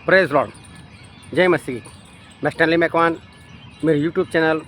Praise Lord, जय मसीह। मैं Stanley Macwan, मेरे YouTube channel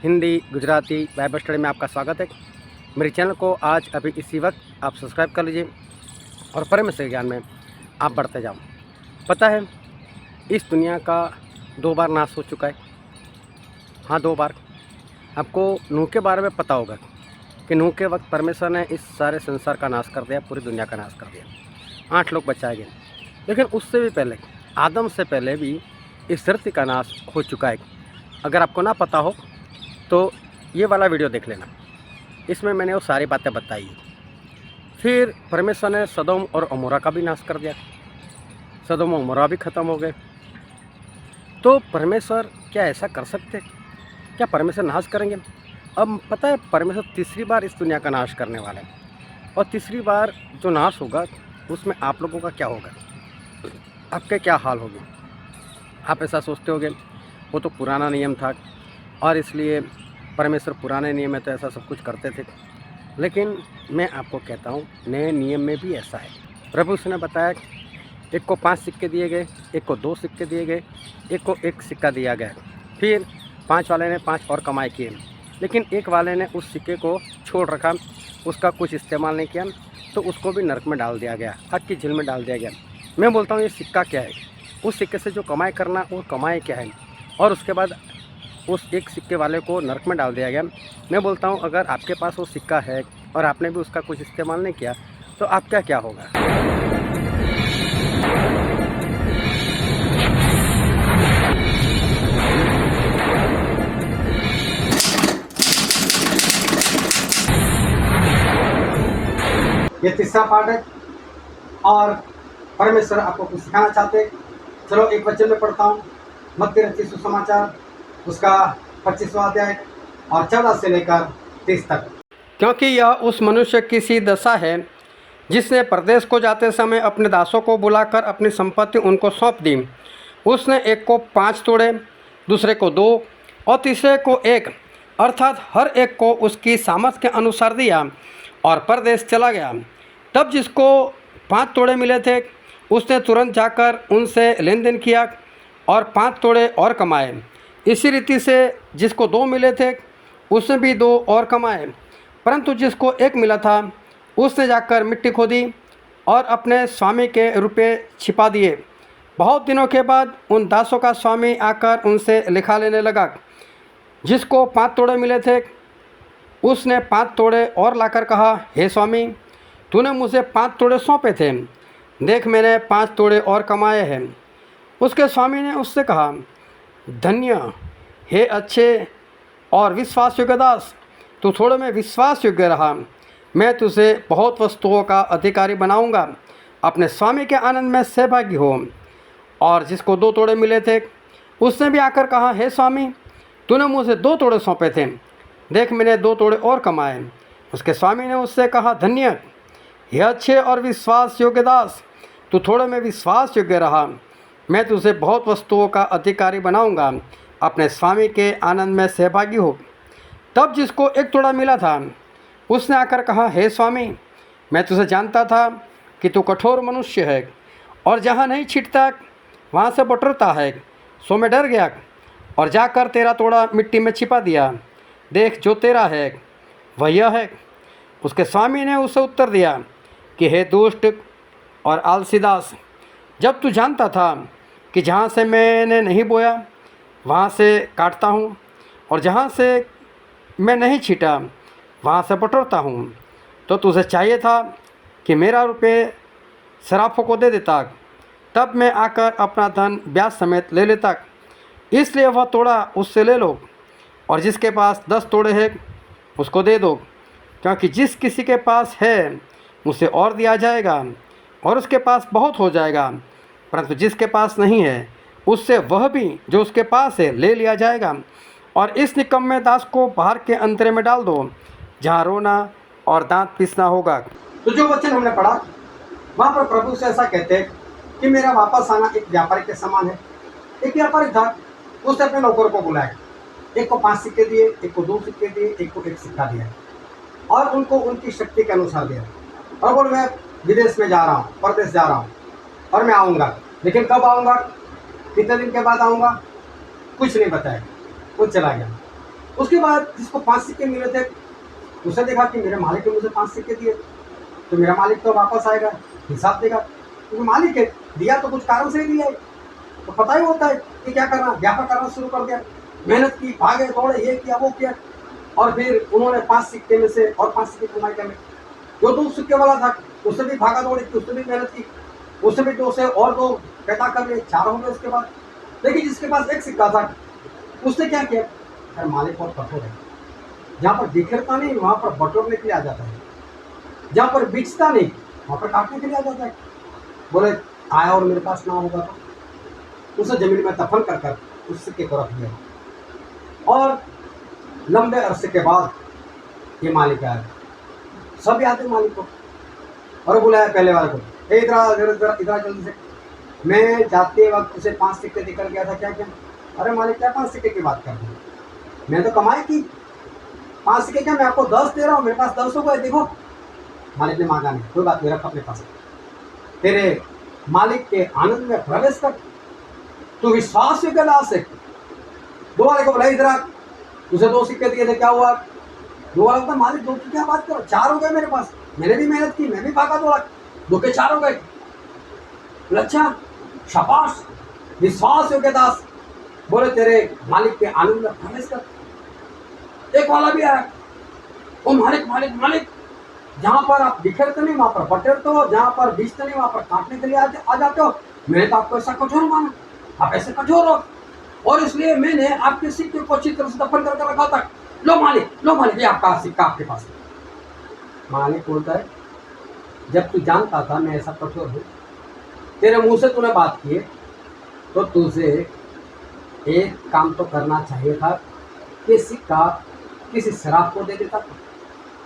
Hindi Gujarati Bible study में आपका स्वागत है। मेरे चैनल को आज अभी इसी वक्त आप सब्सक्राइब कर लीजिए और परमेश्वर के ज्ञान में आप बढ़ते जाओ। पता है, इस दुनिया का 2 बार नाश हो चुका है। हाँ, 2 बार। आपको नूह के बारे में पता होगा कि नूह के वक्त परमेश्वर ने इस सारे संसार का नाश कर दिया, पूरी दुनिया का नाश कर दिया। 8 लोग बचाए गए। लेकिन उससे भी पहले, आदम से पहले भी इस धरती का नाश हो चुका है। अगर आपको ना पता हो तो ये वाला वीडियो देख लेना, इसमें मैंने वो सारी बातें बताई है। फिर परमेश्वर ने सदोम और अमोरा का भी नाश कर दिया। सदोम और अमोरा भी ख़त्म हो गए। तो परमेश्वर क्या ऐसा कर सकते? क्या परमेश्वर नाश करेंगे? अब पता है, परमेश्वर तीसरी बार इस दुनिया का नाश करने वाला है। और तीसरी बार जो नाश होगा उसमें आप लोगों का क्या होगा, आपके क्या हाल होगी? आप ऐसा सोचते होगे वो तो पुराना नियम था और इसलिए परमेश्वर पुराने नियम में तो ऐसा सब कुछ करते थे। लेकिन मैं आपको कहता हूँ, नए नियम में भी ऐसा है। प्रभु ने बताया, एक को 5 सिक्के दिए गए, एक को 2 सिक्के दिए गए, एक को 1 सिक्का दिया गया। फिर 5 वाले ने 5 और कमाई किए, लेकिन एक वाले ने उस सिक्के को छोड़ रखा, उसका कुछ इस्तेमाल नहीं किया, तो उसको भी नरक में डाल दिया गया, आग की झील में डाल दिया गया। मैं बोलता हूँ, ये सिक्का क्या है? उस सिक्के से जो कमाई करना, वो कमाई क्या है? और उसके बाद उस एक सिक्के वाले को नरक में डाल दिया गया। मैं बोलता हूँ, अगर आपके पास वो सिक्का है और आपने भी उसका कुछ इस्तेमाल नहीं किया, तो आपका क्या होगा? ये तीसरा पार्ट है और परमेश्वर आपको कुछ सिखाना चाहते। चलो एक वचन में पढ़ता हूँ, मत्ती रचित सुसमाचार उसका 25वां अध्याय और 14 से लेकर 30 तक। क्योंकि यह उस मनुष्य की सी दशा है जिसने परदेश को जाते समय अपने दासों को बुलाकर अपनी संपत्ति उनको सौंप दी। उसने एक को 5 तोड़े, दूसरे को 2 और तीसरे को 1, अर्थात हर एक को उसकी सामर्थ्य के अनुसार दिया और परदेश चला गया। तब जिसको 5 तोड़े मिले थे, उसने तुरंत जाकर उनसे लेन देन किया और 5 तोड़े और कमाए। इसी रीति से जिसको 2 मिले थे, उसने भी 2 और कमाए। परंतु जिसको 1 मिला था, उसने जाकर मिट्टी खोदी और अपने स्वामी के रुपये छिपा दिए। बहुत दिनों के बाद उन दासों का स्वामी आकर उनसे लिखा लेने लगा। जिसको 5 तोड़े मिले थे, उसने 5 तोड़े और लाकर कहा, हे स्वामी, तूने मुझे 5 तोड़े सौंपे थे, देख मैंने 5 तोड़े और कमाए हैं। उसके स्वामी ने उससे कहा, धन्य हे अच्छे और विश्वास योग्य दास, तू थोड़े में विश्वास योग्य रहा, मैं तुझे बहुत वस्तुओं का अधिकारी बनाऊंगा, अपने स्वामी के आनंद में सहभागी हो। और जिसको 2 तोड़े मिले थे, उसने भी आकर कहा, हे स्वामी, तूने मुझे 2 तोड़े सौंपे थे, देख मैंने 2 तोड़े और कमाए। उसके स्वामी ने उससे कहा, धन्य हे अच्छे और विश्वास योग्य दास, तू थोड़े में विश्वास योग्य रहा, मैं तुझे बहुत वस्तुओं का अधिकारी बनाऊंगा, अपने स्वामी के आनंद में सहभागी हो। तब जिसको 1 तोड़ा मिला था, उसने आकर कहा, हे स्वामी, मैं तुझे जानता था कि तू कठोर मनुष्य है और जहाँ नहीं छिटता वहाँ से बटोरता है, सो मैं डर गया और जाकर तेरा तोड़ा मिट्टी में छिपा दिया। देख, जो तेरा है वह यह है। उसके स्वामी ने उसे उत्तर दिया कि हे दुष्ट और आलसी दास, जब तू जानता था कि जहाँ से मैंने नहीं बोया वहाँ से काटता हूँ और जहाँ से मैं नहीं छीटा वहाँ से बटोरता हूँ, तो तुझे चाहिए था कि मेरा रुपये सराफों को दे देता, तब मैं आकर अपना धन ब्याज समेत ले लेता। इसलिए वह तोड़ा उससे ले लो और जिसके पास 10 तोड़े हैं उसको दे दो, क्योंकि जिस किसी के पास है उसे और दिया जाएगा और उसके पास बहुत हो जाएगा, परंतु जिसके पास नहीं है उससे वह भी जो उसके पास है ले लिया जाएगा। और इस निकम्मे दास को बाहर के अंतरे में डाल दो, जहाँ रोना और दांत पीसना होगा। तो जो वचन हमने पढ़ा, वहाँ पर प्रभु से ऐसा कहते हैं कि मेरा वापस आना एक व्यापारी के समान है। एक व्यापारी था, उसने अपने नौकर को बुलाया, एक को 5 सिक्के दिए, एक को 2 सिक्के दिए, एक को 1 सिक्का दिया और उनको उनकी शक्ति के अनुसार दिया। और बोल, मैं विदेश में जा रहा हूँ, परदेश जा रहा हूँ और मैं आऊँगा, लेकिन कब आऊँगा, कितने दिन के बाद आऊँगा, कुछ नहीं बताया, वो चला गया। उसके बाद जिसको 5 सिक्के मिले थे, उसने देखा कि मेरे मालिक ने मुझे 5 सिक्के दिए, तो मेरा मालिक तो वापस आएगा, हिसाब देगा, क्योंकि मालिक है, दिया तो कुछ कारण से ही दिया है, तो पता ही होता है कि क्या करना। व्यापार करना शुरू कर दिया, मेहनत की, भागे दौड़े, ये किया वो किया, और फिर उन्होंने 5 सिक्के में से और 5 सिक्के कमाई कर लिए। जो 2 सिक्के वाला था उसने भी भागा दौड़ी की, उसने भी मेहनत की, उसने भी 2 से और 2 पैदा कर लिए, 4 हो गए उसके बाद। लेकिन जिसके पास 1 सिक्का था उसने क्या किया, अरे मालिक बहुत कठोर है, जहाँ पर बिखरता नहीं वहाँ पर बटोरने के लिए आ जाता है, जहाँ पर बिछता नहीं वहाँ पर काटने के लिए आ जाता है। बोले आया और मेरे पास ना होगा तो उसे जमीन में दफन कर कर उस सिक्के को रख दिया। और लंबे अरसे के बाद ये मालिक आया, सब याद है मालिक को, और बुलाया पहले वाले को, इधर इधर इधर जल्दी से, मैं जाते वक्त उसे 5 सिक्के देकर गया था, क्या क्या। अरे मालिक क्या 5 सिक्के की बात कर रहे हैं, मैं तो कमाई की, 5 सिक्के क्या, मैं आपको 10 दे रहा हूँ, मेरे पास 10 हो गए, देखो। मालिक ने मांगा नहीं, कोई बात नहीं, रख अपने पास। तेरे मालिक के आनंद में प्रवेश कर, तू विश्वास योग्य दास है। दो वाले को बुलाई, इधर आ, तुझे 2 सिक्के दिए थे, क्या हुआ। दो वाला था, मालिक 2 की क्या बात करो, 4 हो गए मेरे पास, मैंने भी मेहनत की, मैं भी भागा दौड़ा, 2 के 4 हो गए। अच्छा शाबाश, विश्वास योग्य दास, बोले तेरे मालिक के आनंद में प्रवेश कर। एक वाला भी आया, ओ मालिक मालिक मालिक, जहां पर आप बिखरते नहीं वहां पर बटेरते हो, जहां पर बीजते नहीं वहां पर काटने के लिए आ जाते हो। मैंने तो आपको ऐसा कठोर माना, आप ऐसे कठोर हो, और इसलिए मैंने आपके सिक्के को अच्छी तरह से दफन करके रखा था। लो मालिक, ये आपका सिक्का आपके पास। मालिक बोलता है, जब तू जानता था मैं ऐसा कठोर हूँ, तेरे मुंह से तूने बात की, तो तुझे एक काम तो करना चाहिए था कि सिक्का किसी शराब को दे देता,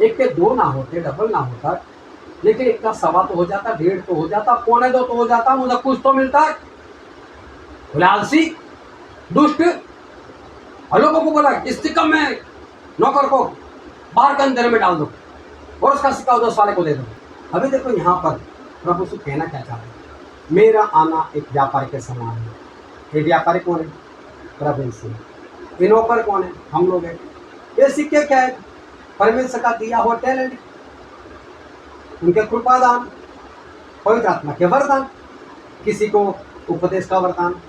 एक के 2 ना होते, डबल ना होता, लेकिन 1 का 1.25 तो हो जाता, 1.5 तो हो जाता, 1.25 तो हो जाता, मुझे कुछ तो मिलता। बोले आलसी, दुष्ट, लोगों को बोला इस सिक्का में नौकर को बाहर के अंधेरे में डाल दो और उसका सिक्का उधर वाले को दे दो। अभी देखो यहाँ पर प्रभु से कहना क्या चाहते हैं, मेरा आना एक व्यापारी के समान है। ये व्यापारी कौन है, प्रभु यीशु। ये नौकर कौन है, हम लोग हैं। ये सिक्के क्या है, परमेश्वर का दिया हुआ टैलेंट, उनके कृपादान, पवित्र आत्मा के वरदान, किसी को उपदेश का वरदान,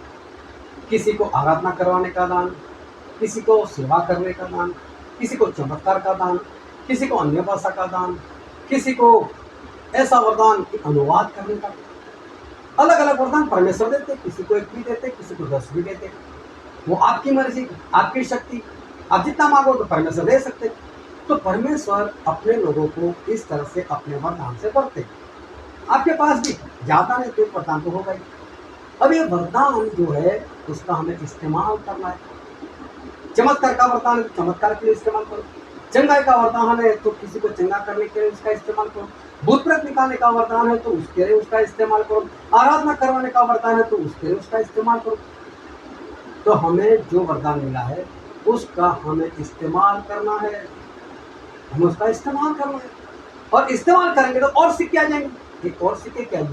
किसी को आराधना करवाने का दान, किसी को सेवा करने का दान, किसी को चमत्कार का दान, किसी को अन्य भाषा का दान, किसी को ऐसा वरदान कि अनुवाद करने का। अलग अलग वरदान परमेश्वर देते, किसी को 1 भी देते, किसी को 10 भी देते, वो आपकी मर्जी, आपकी शक्ति, आप जितना मांगो तो परमेश्वर दे सकते। तो परमेश्वर अपने लोगों को इस तरह से अपने वरदान से भरते। आपके पास भी ज़्यादा नहीं तो वरदान तो होगा ही। अब ये वरदान जो है उसका हमें इस्तेमाल करना है। चमत्कार का वरदान है तो चमत्कार के लिए इस्तेमाल करो, चंगाई का वरदान है तो किसी को चंगा करने के लिए उसका इस्तेमाल करो, भूत प्रेत निकालने का वरदान है तो उसके लिए उसका इस्तेमाल करो, आराधना करवाने का वरदान है तो उसके लिए उसका इस्तेमाल करो। तो हमें जो वरदान मिला है उसका हमें इस्तेमाल करना है, हमें उसका इस्तेमाल करना है, और इस्तेमाल करेंगे तो और सिक्के आ जाएंगे। एक और सिक्के क्या है,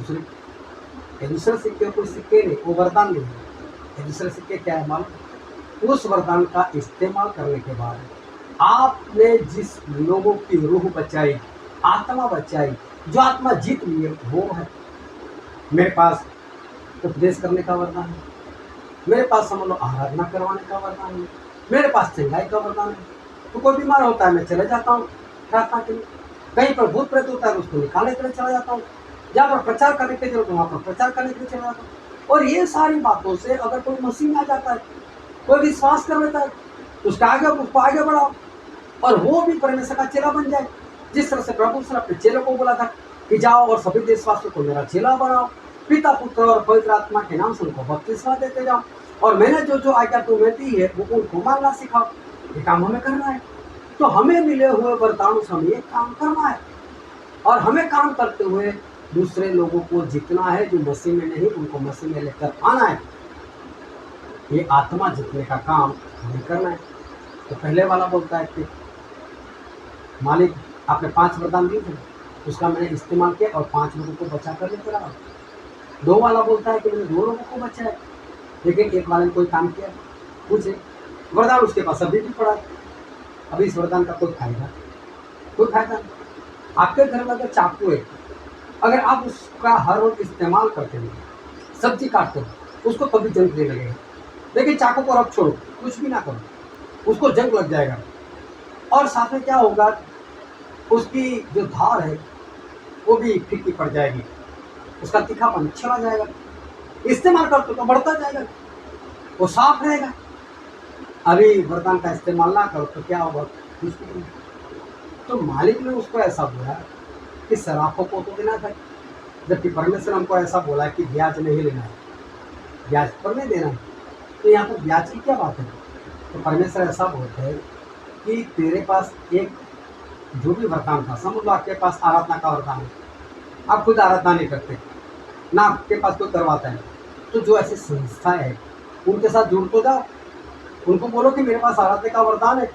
दूसरे सिक्के कोई सिक्के नहीं, वो वरदान नहीं है। दूसरे सिक्के क्या है मालूम, उस वरदान का इस्तेमाल करने के बाद आपने जिस लोगों की रूह बचाई, आत्मा बचाई, जो आत्मा जीत ली है, वो है। मेरे पास उपदेश करने का वरदान है, मेरे पास समझ लो आराधना करवाने का वरदान है, मेरे पास चंगाई का वरदान है। तो कोई बीमार होता है मैं चले जाता हूँ प्रार्थना के लिए, कहीं पर भूत प्रेत होता है उसको निकालने के लिए चला जाता हूँ, जहाँ पर प्रचार करने के लिए वहाँ पर प्रचार करने के लिए चला जाता हूँ। और ये सारी बातों से अगर कोई मसीह में आ जाता है, कोई विश्वास कर लेता है, उसको आगे बढ़ाओ और वो भी परमेश्वर का चेला बन जाए। जिस तरह से प्रभु ने अपने चेलों को बोला था कि जाओ और सभी देशवासियों को मेरा चेला बनाओ, पिता पुत्र और पवित्र आत्मा के नाम से उनको बपतिस्मा देते जाओ, और मैंने जो जो आज्ञा तुम्हें दी है वो उनको मानना सिखाओ। ये काम हमें करना है। तो हमें मिले हुए वरदानों से हमें काम करना है, और हमें काम करते हुए दूसरे लोगों को जीतना है जो मसीह में नहीं, उनको मसीह में लेकर आना है। ये आत्मा जीतने का काम हमें करना है। तो पहले वाला बोलता है कि मालिक आपने 5 वरदान दिए थे, उसका मैंने इस्तेमाल किया और 5 लोगों को बचा कर लेकर आया। दो वाला बोलता है कि मैंने दो लोगों को बचाया, लेकिन एक वाले ने कोई काम किया, पूछे वरदान उसके पास अभी भी पड़ा है। अभी इस वरदान का कोई फायदा नहीं। आपके घर में अगर चाकू है, अगर आप उसका हर वक्त इस्तेमाल करते हो, सब्जी काटते हो, उसको कभी जंग नहीं लगेगा। लेकिन चाकू को रख छोड़ो, कुछ भी ना करो, उसको जंग लग जाएगा। और साथ में क्या होगा, उसकी जो धार है वो भी फीकी पड़ जाएगी, उसका तीखापन चला जाएगा। इस्तेमाल करते तो बढ़ता जाएगा, वो साफ रहेगा। अभी वरदान का इस्तेमाल ना करो तो क्या होगा, कुछ भी नहीं। तो मालिक ने उसको ऐसा बोला कि सराफों को तो देना था, जबकि परमेश्वर हमको ऐसा बोला कि ब्याज नहीं लेना है, ब्याज पर नहीं देना है। तो यहाँ पर ब्याज की क्या बात है? तो परमेश्वर ऐसा बोलते हैं कि तेरे पास एक जो भी वरदान था, समझ लो आपके पास आराधना का वरदान है, आप खुद आराधना नहीं करते ना, आपके पास कोई करवाता है, तो जो ऐसी संस्थाएं हैं उनके साथ जुड़ तो जाओ, उनको बोलो कि मेरे पास आराधना का वरदान है,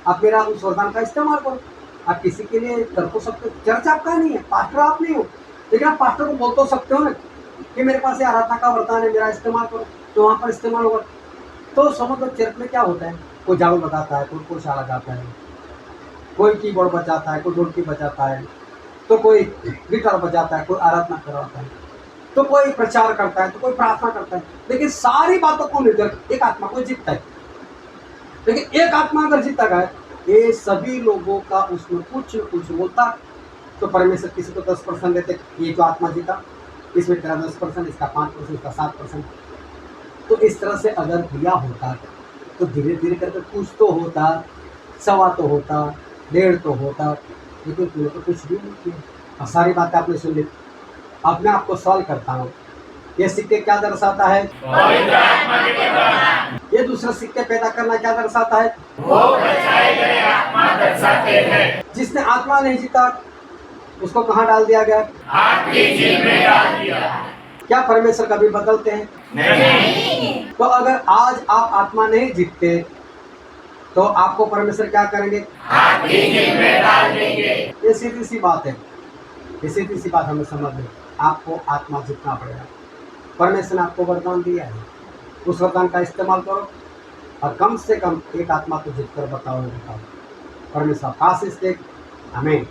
आप मेरा उस वरदान का इस्तेमाल करो। आप किसी के लिए कर तो सकते हो, चर्च आपका नहीं है, पास्टर आप नहीं हो, लेकिन आप पास्टर को बोल तो सकते हो ना कि मेरे पास ये आराधना का वरदान है, मेरा इस्तेमाल करो, तो वहाँ पर इस्तेमाल होगा। तो समझ लो चर्च में क्या होता है, कोई झाड़ू लगाता है, कोई पोछा लगाता है, कोई कीबोर्ड बजाता है, कोई ढोलकी बजाता है, तो कोई गिटार बजाता है, कोई आराधना करवाता है, तो कोई प्रचार करता है, तो कोई प्रार्थना करता है, लेकिन सारी बातों को लेकर एक आत्मा को जीतता है। लेकिन एक आत्मा अगर जीता गया, ये सभी लोगों का उसमें कुछ न कुछ बोलता, तो परमेश्वर किसी को 10% देते, ये जो आत्मा जीता इसमें तेरा 10%, इसका 5%, इसका 7%। तो इस तरह से अगर दिया होता तो धीरे धीरे करके कुछ तो होता, सवा तो होता, डेढ़ तो होता, लेकिन तूने तो कुछ भी नहीं किया। और सारी बातें आपने सुन ली। अब मैं आपको सवाल करता हूँ, ये सिक्के क्या दर्शाता है? पवित्र आत्मा के प्रदान। ये दूसरा सिक्के पैदा करना क्या दर्शाता है? वो बचाए गए आत्मा दर्शाते हैं। जिसने आत्मा नहीं जीता उसको कहाँ डाल दिया गया? आपकी जेल में डाल दिया। क्या परमेश्वर कभी बदलते हैं? नहीं। तो अगर आज आप आत्मा नहीं जीतते तो आपको परमेश्वर क्या करेंगे? आपकी जेल में डाल देंगे। ये सीधी सी बात है, ये सीधी सी बात हमें समझ में, आपको आत्मा जीतना पड़ेगा। परमेश्वर ने आपको वरदान दिया है, उस वरदान का इस्तेमाल करो और कम से कम एक आत्मा को जीत कर बताओ। परमेश्वर आशीष दे। आमीन।